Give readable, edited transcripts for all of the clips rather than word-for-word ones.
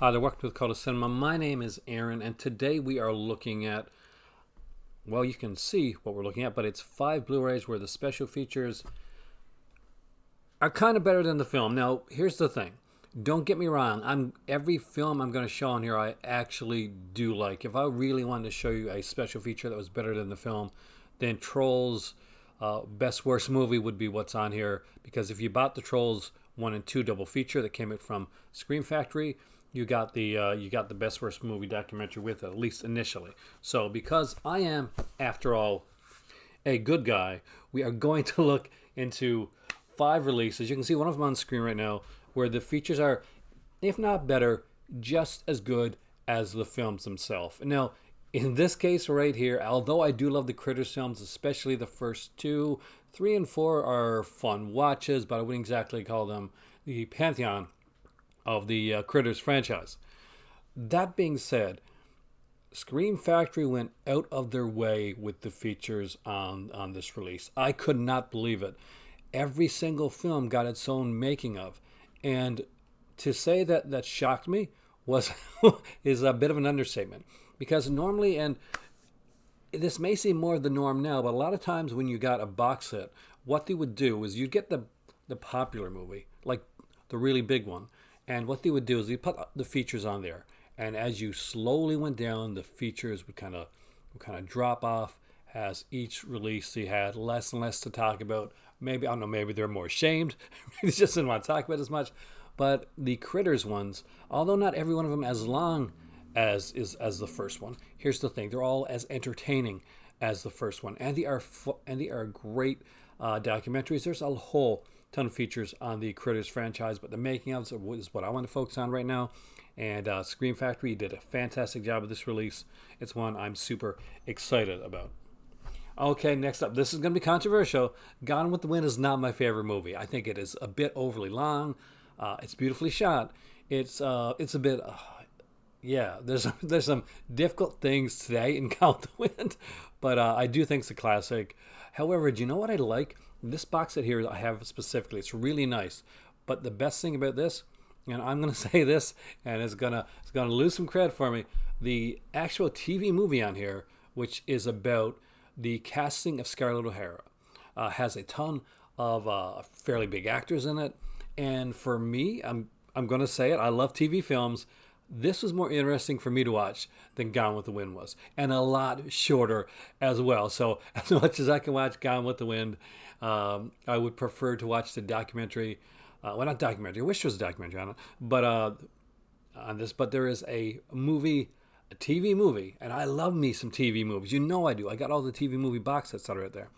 Hi there, welcome to the Cult of Cinema. My name is Aaron, and today we are looking at, well, you can see what we're looking at, but it's 5 Blu-rays where the special features are kind of better than the film. Now, here's the thing. Don't get me wrong. Every film I'm going to show on here I actually do like. If I really wanted to show you a special feature that was better than the film, then Trolls Best Worst Movie would be what's on here. Because if you bought the Trolls 1 and 2 double feature that came out from Scream Factory, you got the Best Worst Movie documentary with it, at least initially. So because I am, after all, a good guy, we are going to look into 5 releases. You can see one of them on screen right now, where the features are, if not better, just as good as the films themselves. Now, in this case right here, although I do love the Critters films, especially the first 2, 3 and 4 are fun watches, but I wouldn't exactly call them the pantheon of the Critters franchise. That being said, Scream Factory went out of their way with the features on this release. I could not believe it. Every single film got its own making of. And to say that shocked me was is a bit of an understatement. Because normally, and this may seem more the norm now, but a lot of times when you got a box set, what they would do is you'd get the popular movie, like the really big one. And what they would do is they put the features on there. And as you slowly went down, the features would kind of drop off. As each release, they had less and less to talk about. Maybe, I don't know, maybe they're more ashamed. Maybe they just didn't want to talk about it as much. But the Critters ones, although not every one of them as long as the first one, here's the thing. They're all as entertaining as the first one. And they are great documentaries. There's a whole ton of features on the Critters franchise, but the making of is what I want to focus on right now. And Scream Factory did a fantastic job with this release. It's one I'm super excited about. Okay, next up, this is going to be controversial. Gone with the Wind is not my favorite movie. I think it is a bit overly long. It's beautifully shot. It's a bit, yeah. There's some difficult things today in Gone with the Wind, but I do think it's a classic. However, do you know what I like? This box set here I have specifically, it's really nice. But the best thing about this, and I'm gonna say this, and it's gonna lose some credit for me, the actual TV movie on here, which is about the casting of Scarlett O'Hara, has a ton of fairly big actors in it. And for me, I'm gonna say it, I love TV films. This was more interesting for me to watch than Gone with the Wind was, and a lot shorter as well. So as much as I can watch Gone with the Wind, I would prefer to watch the documentary. Well, not documentary. I wish there was a documentary on it, but on this. But there is a movie, a TV movie, and I love me some TV movies. You know I do. I got all the TV movie box sets that are out there.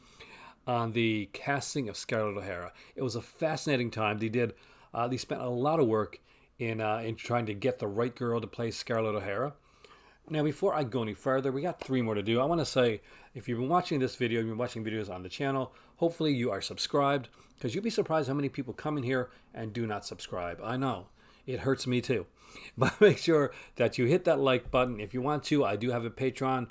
On the casting of Scarlett O'Hara, it was a fascinating time. They spent a lot of work in trying to get the right girl to play Scarlett O'Hara. Now, before I go any further, we got 3 more to do. I want to say, if you've been watching this video, you've been watching videos on the channel, hopefully you are subscribed, because you'll be surprised how many people come in here and do not subscribe. I know, it hurts me too. But make sure that you hit that like button. If you want to, I do have a Patreon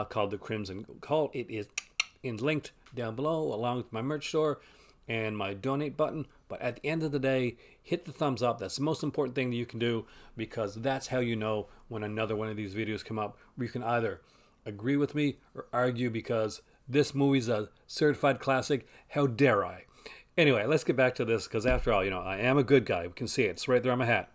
called The Crimson Cult. It is linked down below, along with my merch store and my donate button. But at the end of the day, hit the thumbs up. That's the most important thing that you can do, because that's how you know when another one of these videos come up where you can either agree with me or argue, because this movie's a certified classic. How dare I? Anyway, let's get back to this, because after all, I am a good guy. We can see it. It's right there on my hat.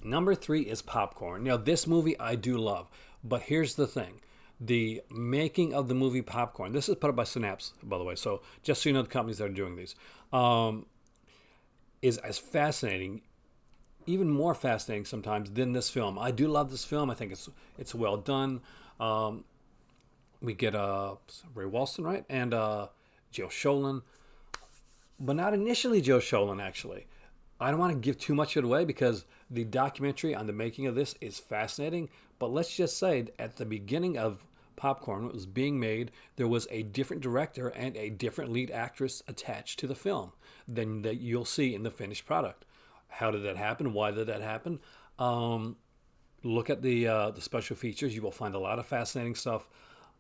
Number 3 is Popcorn. Now, this movie I do love, but here's the thing. The making of the movie Popcorn, this is put up by Synapse, by the way, so just so you know the companies that are doing these, is as fascinating, even more fascinating sometimes than this film. I do love this film. I think it's well done. We get Ray Walston, right? And Joe Sholin. But not initially Joe Sholin, actually. I don't want to give too much of it away, because the documentary on the making of this is fascinating. But let's just say, at the beginning of Popcorn, when it was being made, there was a different director and a different lead actress attached to the film than that you'll see in the finished product. How did that happen? Why did that happen? Look at the special features. You will find a lot of fascinating stuff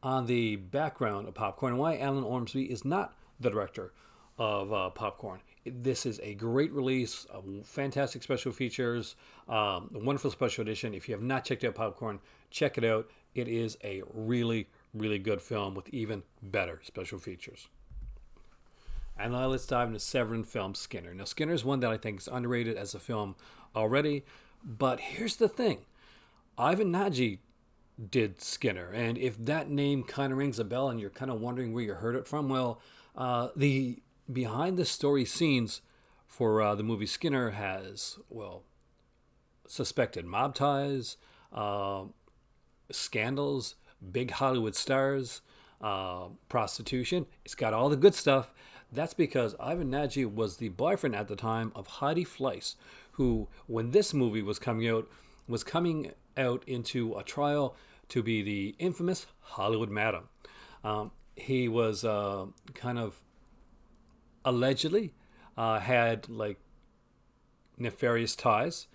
on the background of Popcorn, and why Alan Ormsby is not the director of Popcorn. This is a great release, fantastic special features, a wonderful special edition. If you have not checked out Popcorn, check it out. It is a really, really good film with even better special features. And now let's dive into Severin film Skinner. Now, Skinner is one that I think is underrated as a film already, but here's the thing. Ivan Nagy did Skinner, and if that name kind of rings a bell and you're kind of wondering where you heard it from, well, the behind the story scenes for the movie Skinner has, well, suspected mob ties, scandals, big Hollywood stars, prostitution. It's got all the good stuff. That's because Ivan Nagy was the boyfriend at the time of Heidi Fleiss, who, when this movie was coming out into a trial to be the infamous Hollywood Madam. He was kind of allegedly had like nefarious ties.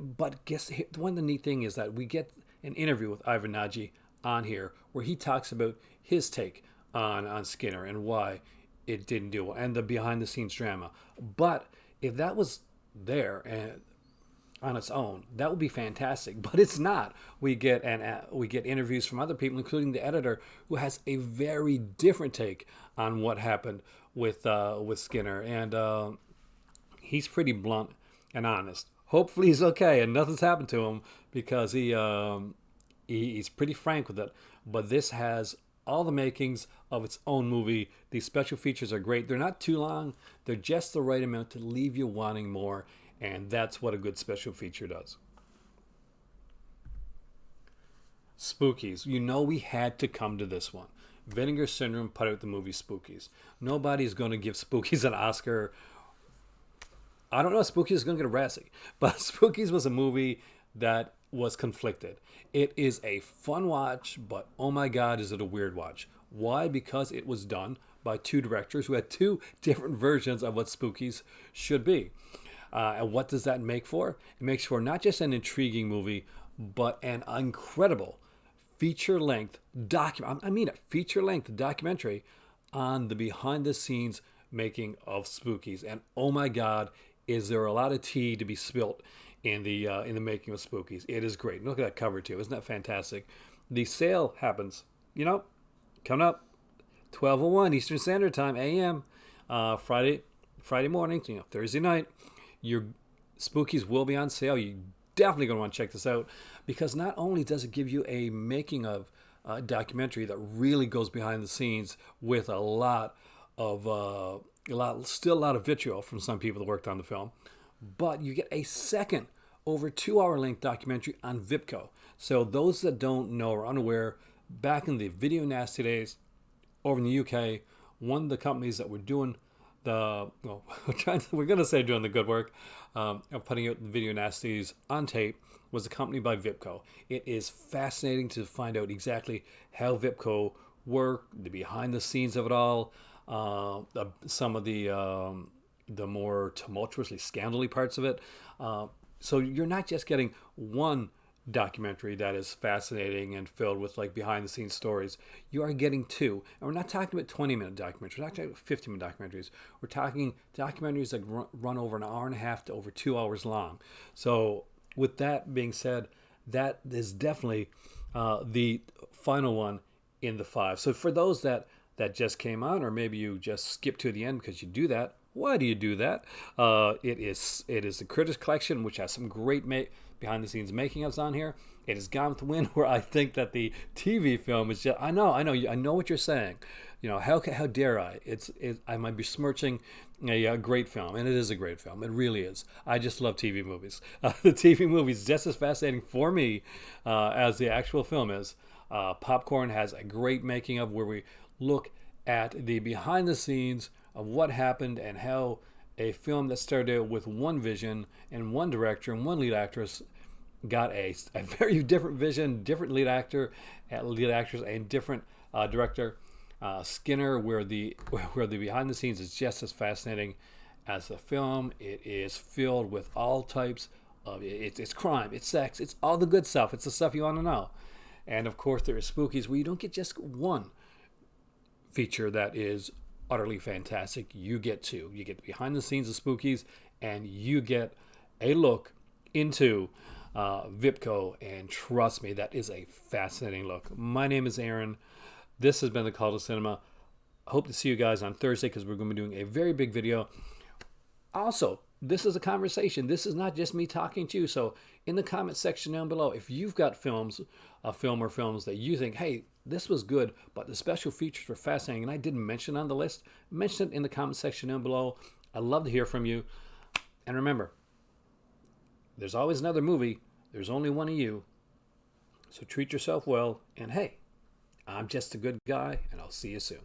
But guess one of the neat thing is that we get an interview with Ivan Nagy on here where he talks about his take on Skinner and why it didn't do well and the behind the scenes drama. But if that was there and on its own, that would be fantastic. But it's not. We get interviews from other people, including the editor, who has a very different take on what happened with Skinner, and he's pretty blunt and honest. Hopefully, he's okay and nothing's happened to him because he's pretty frank with it. But this has all the makings of its own movie. These special features are great. They're not too long. They're just the right amount to leave you wanting more. And that's what a good special feature does. Spookies. You know we had to come to this one. Vinegar Syndrome put out the movie Spookies. Nobody's going to give Spookies an Oscar. I don't know if Spookies is going to get a Razzie. But Spookies was a movie that was conflicted. It is a fun watch, but oh my God, is it a weird watch. Why? Because it was done by two directors who had two different versions of what Spookies should be. And what does that make for? It makes for not just an intriguing movie, but an incredible feature-length feature-length documentary on the behind-the-scenes making of Spookies. And oh my God, is there a lot of tea to be spilt in the making of Spookies? It is great. Look at that cover too. Isn't that fantastic? The sale happens, coming up 12:01 Eastern Standard Time a.m. Friday morning, Thursday night. Your Spookies will be on sale. You definitely going to want to check this out because not only does it give you a making of documentary that really goes behind the scenes with a lot of vitriol from some people that worked on the film, but you get a second over 2-hour length documentary on VIPCO. So those that don't know or unaware, back in the Video Nasty days over in the UK, one of the companies that were doing doing the good work of putting out the Video Nasties on tape was a company by VIPCO. It is fascinating to find out exactly how VIPCO worked, the behind the scenes of it all, some of the more tumultuously scandally parts of it. So you're not just getting one documentary that is fascinating and filled with like behind the scenes stories. You are getting two, and we're not talking about 20-minute documentaries. We're not talking about 15-minute documentaries. We're talking documentaries that run over an hour and a half to over 2 hours long. So with that being said, that is definitely the final one in the 5. So for those that just came on, or maybe you just skipped to the end because you do that. Why do you do that? It is the Critters Collection, which has some great behind the scenes making ofs on here. It is Gone with the Wind, where I think that the TV film is just. I know what you're saying. How dare I? I might be smirching a great film, and it is a great film. It really is. I just love TV movies. The TV movie is just as fascinating for me as the actual film is. Popcorn has a great making of where we look at the behind the scenes of what happened and how a film that started out with one vision and one director and one lead actress got a very different vision, different lead actors, and different director. Skinner, where the behind the scenes is just as fascinating as the film. It is filled with all types of it's crime, it's sex, it's all the good stuff. It's the stuff you want to know. And of course, there is Spookies, where you don't get just one feature that is utterly fantastic. You get behind the scenes of Spookies, and you get a look into Vipco, and trust me, that is a fascinating look. My name is Aaron. This has been the Call to Cinema. I hope to see you guys on Thursday because we're going to be doing a very big video. Also, this is a conversation. This is not just me talking to you. So in the comment section down below, if you've got a film or films that you think, hey, this was good, but the special features were fascinating, and I didn't mention on the list, mention it in the comment section down below. I'd love to hear from you. And remember, there's always another movie. There's only one of you. So treat yourself well. And hey, I'm just a good guy, and I'll see you soon.